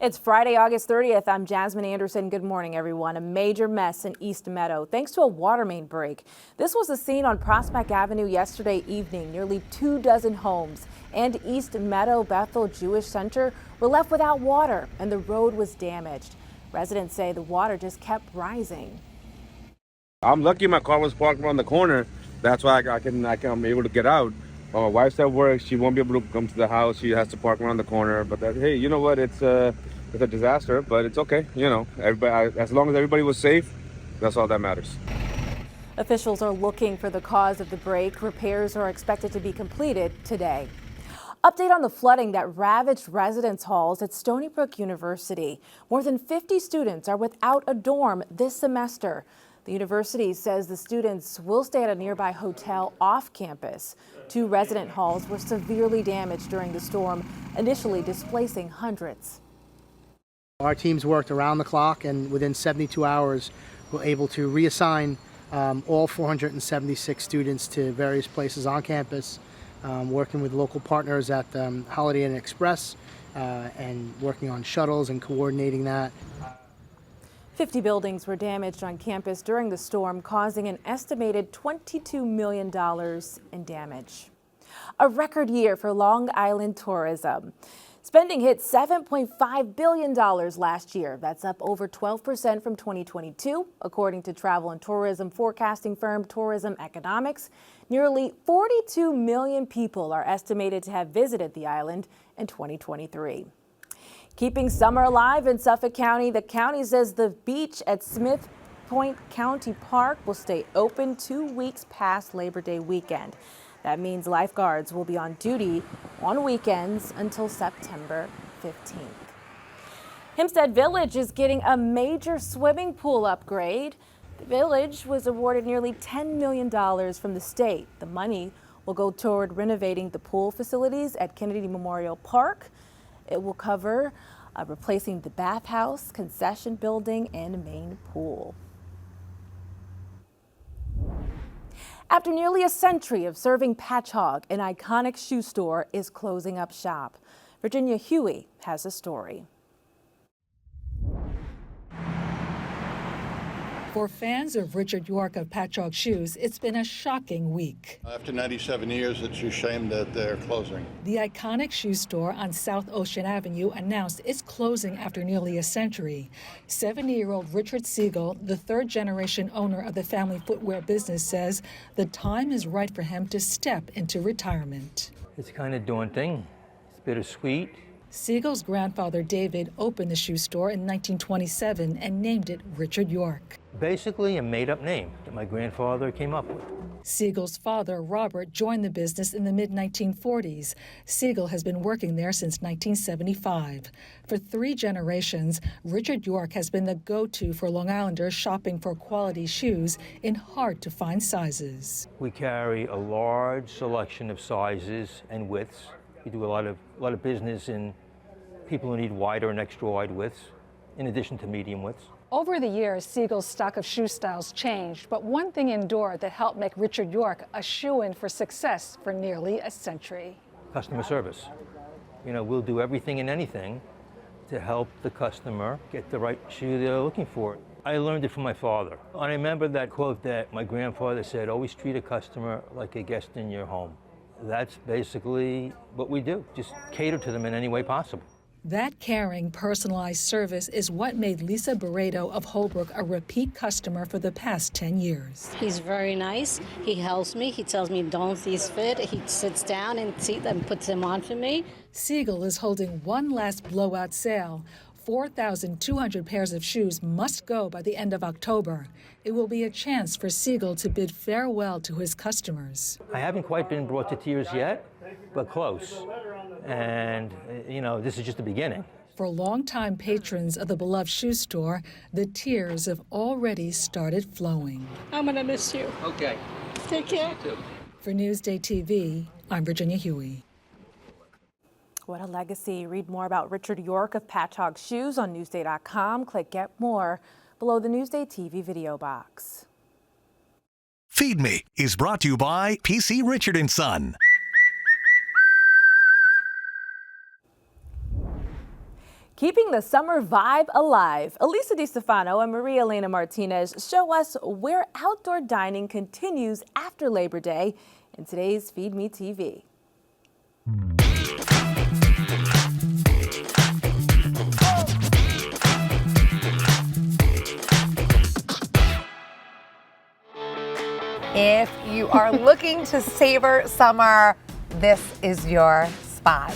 It's Friday, August 30th. I'm Jasmine Anderson. Good morning, everyone. A major mess in East Meadow thanks to a water main break. This was the scene on Prospect Avenue yesterday evening. Nearly 24 homes and East Meadow Bethel Jewish Center were left without water, and the road was damaged. Residents say the water just kept rising. I'm lucky my car was parked around the corner. That's why I'm able to get out. My wife's at work. She won't be able to come to the house. She has to park around the corner. But hey, you know what? It's a disaster, but it's okay. You know, everybody, as long as everybody was safe, that's all that matters. Officials are looking for the cause of the break. Repairs are expected to be completed today. Update on the flooding that ravaged residence halls at Stony Brook University. More than 50 students are without a dorm this semester. The university says the students will stay at a nearby hotel off campus. 2 resident halls were severely damaged during the storm, initially displacing hundreds. Our teams worked around the clock, and within 72 hours, were able to reassign all 476 students to various places on campus, working with local partners at Holiday Inn Express and working on shuttles and coordinating that. 50 buildings were damaged on campus during the storm, causing an estimated $22 million in damage. A record year for Long Island tourism. Spending hit $7.5 billion last year. That's up over 12% from 2022, according to travel and tourism forecasting firm Tourism Economics. Nearly 42 million people are estimated to have visited the island in 2023. Keeping summer alive in Suffolk County, the county says the beach at Smith Point County Park will stay open 2 weeks past Labor Day weekend. That means lifeguards will be on duty on weekends until September 15th. Hempstead Village is getting a major swimming pool upgrade. The village was awarded nearly $10 million from the state. The money will go toward renovating the pool facilities at Kennedy Memorial Park. It will cover replacing the bathhouse, concession building, and main pool. After nearly a century of serving Patch Hog, an iconic shoe store is closing up shop. Virginia Huey has a story. For fans of Richard York of Patch Hog Shoes, it's been a shocking week. After 97 years, it's a shame that they're closing. The iconic shoe store on South Ocean Avenue announced it's closing after nearly a century. 70-year-old Richard Siegel, the third-generation owner of the family footwear business, says the time is right for him to step into retirement. It's kind of daunting. It's bittersweet. Siegel's grandfather, David, opened the shoe store in 1927 and named it Richard York. Basically a made-up name that my grandfather came up with. Siegel's father, Robert, joined the business in the mid-1940s. Siegel has been working there since 1975. For 3 generations, Richard York has been the go-to for Long Islanders shopping for quality shoes in hard-to-find sizes. We carry a large selection of sizes and widths. We do a lot of business in people who need wider and extra wide widths, in addition to medium widths. Over the years, Siegel's stock of shoe styles changed, but one thing endured that helped make Richard York a shoo-in for success for nearly a century. Customer service. You know, we'll do everything and anything to help the customer get the right shoe they're looking for. I learned it from my father. I remember that quote that my grandfather said, always treat a customer like a guest in your home. That's basically what we do, just cater to them in any way possible. That caring, personalized service is what made Lisa Barreto of Holbrook a repeat customer for the past 10 years. He's very nice. He helps me. He tells me don't these fit. He sits down and puts them on for me. Siegel is holding one last blowout sale. 4,200 pairs of shoes must go by the end of October. It will be a chance for Siegel to bid farewell to his customers. I haven't quite been brought to tears yet, but close. And, you know, this is just the beginning. For longtime patrons of the beloved shoe store, the tears have already started flowing. I'm going to miss you. Okay. Take care. For Newsday TV, I'm Virginia Huey. What a legacy. Read more about Richard York of Patch Hog Shoes on Newsday.com. Click Get More below the Newsday TV video box. FeedMe is brought to you by PC Richard & Son. Keeping the summer vibe alive, Elisa DiStefano and Maria Elena Martinez show us where outdoor dining continues after Labor Day in today's FeedMe TV. If you are looking to savor summer, this is your spot.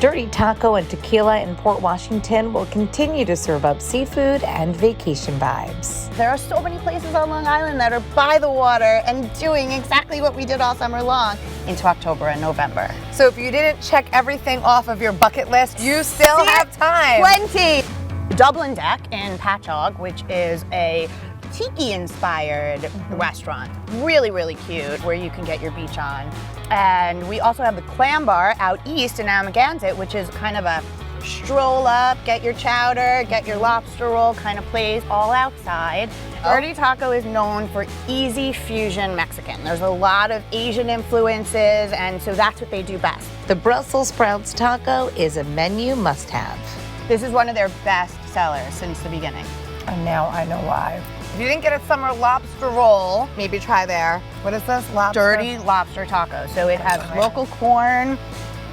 Dirty Taco and Tequila in Port Washington will continue to serve up seafood and vacation vibes. There are so many places on Long Island that are by the water and doing exactly what we did all summer long into October and November. So if you didn't check everything off of your bucket list, you still have time. Plenty! Dublin Deck in Patchogue, which is a tiki-inspired restaurant. Really, really cute, where you can get your beach on. And we also have the Clam Bar out east in Amagansett, which is kind of a stroll up, get your chowder, get your lobster roll kind of place, all outside. Dirty Taco is known for easy fusion Mexican. There's a lot of Asian influences, and so that's what they do best. The Brussels sprouts taco is a menu must-have. This is one of their best sellers since the beginning. And now I know why. If you didn't get a summer lobster roll, maybe try there. What is this? Lobster? Dirty lobster taco. So it has local corn,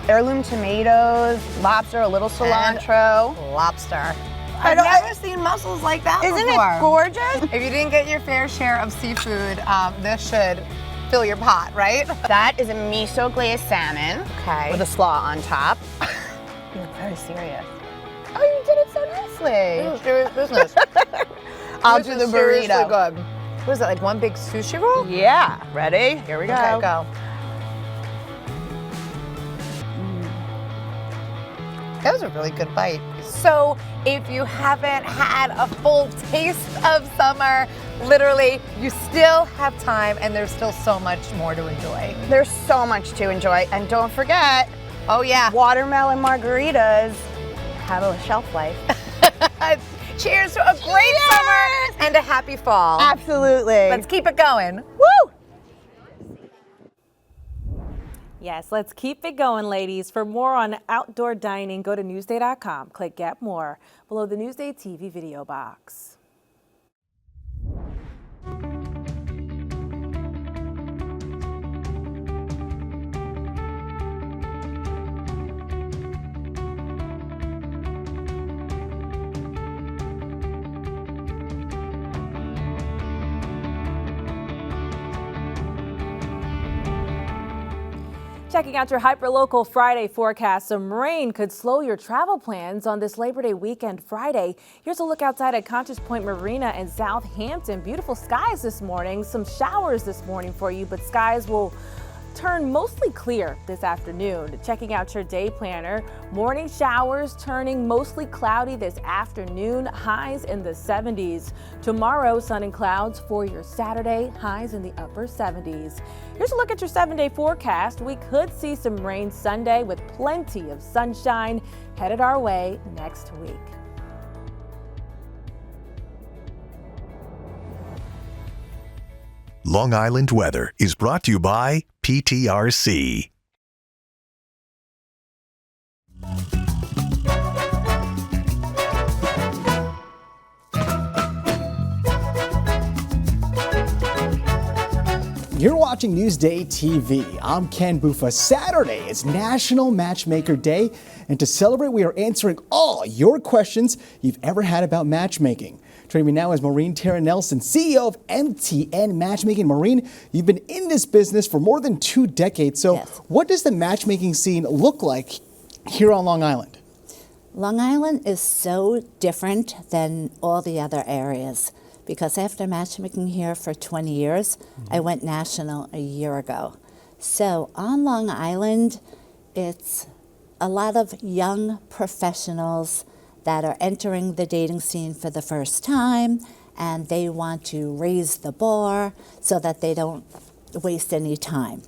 heirloom tomatoes, lobster, a little cilantro. Lobster. I've never seen mussels like that Isn't before. it gorgeous? If you didn't get your fair share of seafood, this should fill your pot, right? That is a miso glazed salmon with a slaw on top. You look very serious. Oh, you did it so nicely. Serious business. I'll do the burrito. Good. What is it, like one big sushi roll? Yeah. Ready? Here we go. Okay, go. That was a really good bite. So if you haven't had a full taste of summer, literally, you still have time and there's still so much more to enjoy. There's so much to enjoy. And don't forget, oh yeah, watermelon margaritas have a shelf life. Cheers to a great summer and a happy fall. Absolutely. Let's keep it going. Woo! Yes, let's keep it going, ladies. For more on outdoor dining, go to Newsday.com. Click Get More below the Newsday TV video box. Checking out your hyperlocal Friday forecast. Some rain could slow your travel plans on this Labor Day weekend Friday. Here's a look outside at Conscious Point Marina in Southampton. Beautiful skies this morning. Some showers this morning for you, but skies will turn mostly clear this afternoon. Checking out your day planner, morning showers turning mostly cloudy this afternoon, highs in the 70s. Tomorrow, sun and clouds for your Saturday, highs in the upper 70s. Here's a look at your 7-day forecast. We could see some rain Sunday with plenty of sunshine headed our way next week. Long Island weather is brought to you by PTRC. You're watching Newsday TV. I'm Ken Bufa. Saturday is National Matchmaker Day, and to celebrate, we are answering all your questions you've ever had about matchmaking. Joining me now is Maureen Tara Nelson, CEO of MTN Matchmaking. Maureen, you've been in this business for more than 2 decades. So what does the matchmaking scene look like here on Long Island? Long Island is so different than all the other areas because after matchmaking here for 20 years, I went national a year ago. So on Long Island, it's a lot of young professionals that are entering the dating scene for the first time, and they want to raise the bar so that they don't waste any time.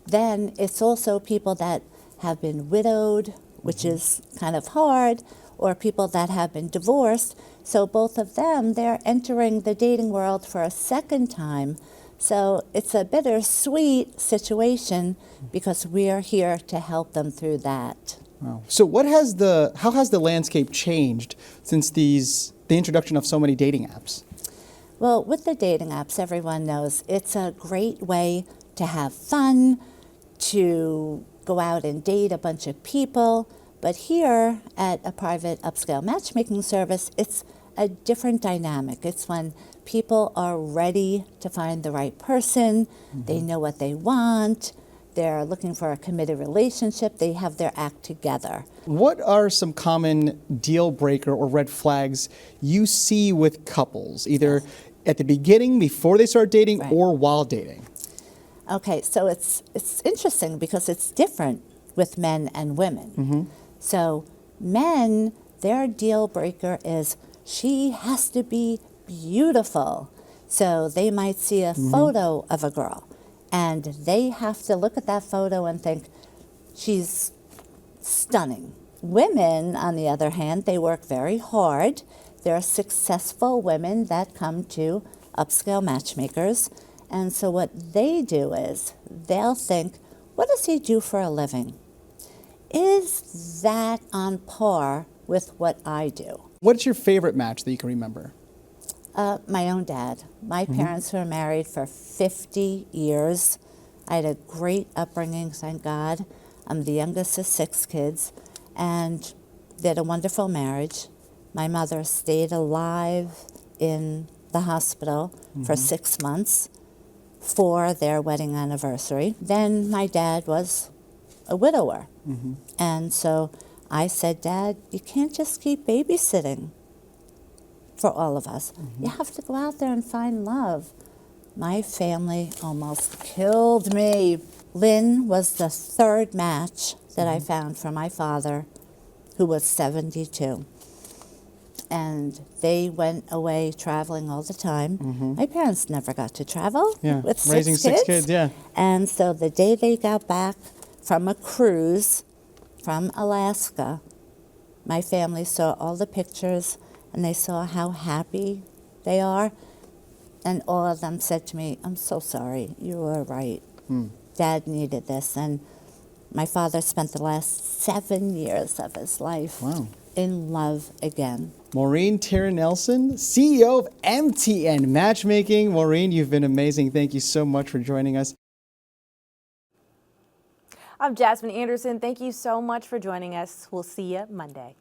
Then it's also people that have been widowed, which is kind of hard, or people that have been divorced. So both of them, they're entering the dating world for a second time. So it's a bittersweet situation because we are here to help them through that. Wow. So how has the landscape changed since the introduction of so many dating apps? Well, with the dating apps, everyone knows it's a great way to have fun, to go out and date a bunch of people. But here at a private upscale matchmaking service, it's a different dynamic. It's when people are ready to find the right person, they know what they want, they're looking for a committed relationship, they have their act together. What are some common deal breaker or red flags you see with couples, either at the beginning, before they start dating, or while dating? Okay, so it's interesting because it's different with men and women. So men, their deal breaker is she has to be beautiful. So they might see a photo of a girl and they have to look at that photo and think she's stunning. Women, on the other hand, they work very hard. There are successful women that come to upscale matchmakers. And so what they do is they'll think, what does he do for a living? Is that on par with what I do? What's your favorite match that you can remember? My own dad. My parents were married for 50 years. I had a great upbringing, thank God. I'm the youngest of 6 kids, and they had a wonderful marriage. My mother stayed alive in the hospital for 6 months for their wedding anniversary. Then my dad was a widower. And so I said, Dad, you can't just keep babysitting for all of us. You have to go out there and find love. My family almost killed me. Lynn was the 3rd match that I found for my father, who was 72. And they went away traveling all the time. My parents never got to travel with raising 6 kids. And so the day they got back from a cruise from Alaska, my family saw all the pictures and they saw how happy they are. And all of them said to me, I'm so sorry, you were right. Dad needed this. And my father spent the last 7 years of his life in love again. Maureen Tiernan-Nelson, CEO of MTN Matchmaking. Maureen, you've been amazing. Thank you so much for joining us. I'm Jasmine Anderson. Thank you so much for joining us. We'll see you Monday.